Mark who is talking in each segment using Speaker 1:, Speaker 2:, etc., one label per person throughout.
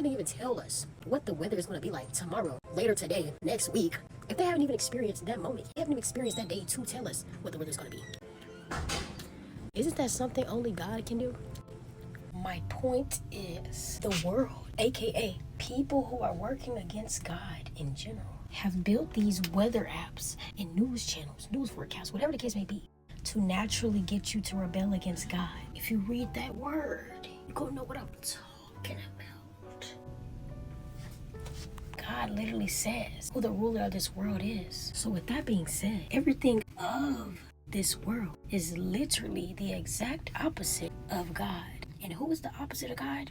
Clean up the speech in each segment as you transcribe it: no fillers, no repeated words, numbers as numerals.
Speaker 1: can they even tell us what the weather is going to be like tomorrow, later today, next week, if they haven't even experienced that moment? They haven't even experienced that day to tell us what the weather is going to be. Isn't that something only God can do? My point is, the world, aka people who are working against God in general, have built these weather apps and news channels, news forecasts, whatever the case may be, to naturally get you to rebel against God. If you read that word, you're gonna know what I'm talking about. God literally says who the ruler of this world is. So with that being said, everything of this world is literally the exact opposite of God. And who is the opposite of God?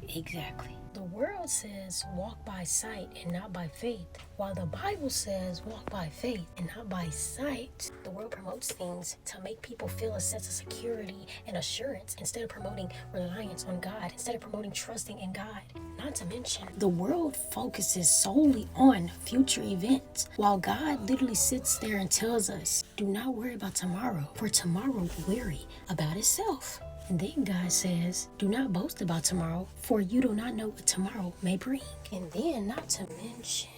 Speaker 1: Exactly. The world says walk by sight and not by faith, while the Bible says walk by faith and not by sight. The world promotes things to make people feel a sense of security and assurance instead of promoting reliance on God, instead of promoting trusting in God. Not to mention, the world focuses solely on future events, while God literally sits there and tells us, do not worry about tomorrow, for tomorrow will worry about itself. And then God says, do not boast about tomorrow, for you do not know what tomorrow may bring. And then, not to mention,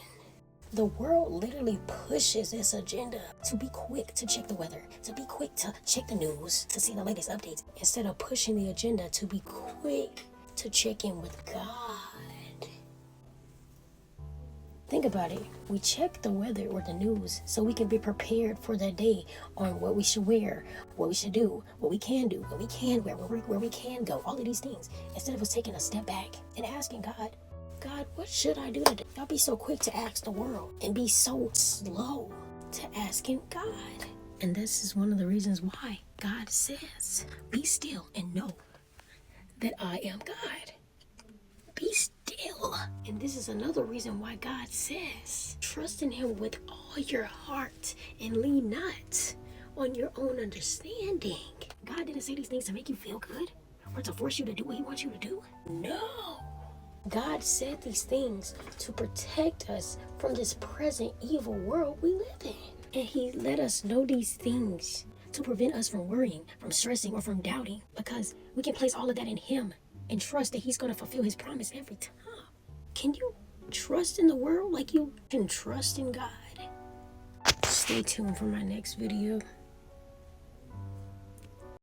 Speaker 1: the world literally pushes its agenda to be quick to check the weather, to be quick to check the news, to see the latest updates, instead of pushing the agenda to be quick to check in with God. Think about it. We check the weather or the news so we can be prepared for that day on what we should wear, what we should do, what we can do, what we can wear, where we can go, all of these things. Instead of us taking a step back and asking God, what should I do today? Y'all be so quick to ask the world and be so slow to asking God. And this is one of the reasons why God says, be still and know that I am God. Be still. And this is another reason why God says, trust in him with all your heart and lean not on your own understanding. God didn't say these things to make you feel good or to force you to do what he wants you to do. No. God said these things to protect us from this present evil world we live in. And he let us know these things to prevent us from worrying, from stressing, or from doubting, because we can place all of that in him and trust that he's going to fulfill his promise every time. Can you trust in the world like you can trust in God? Stay tuned for my next video.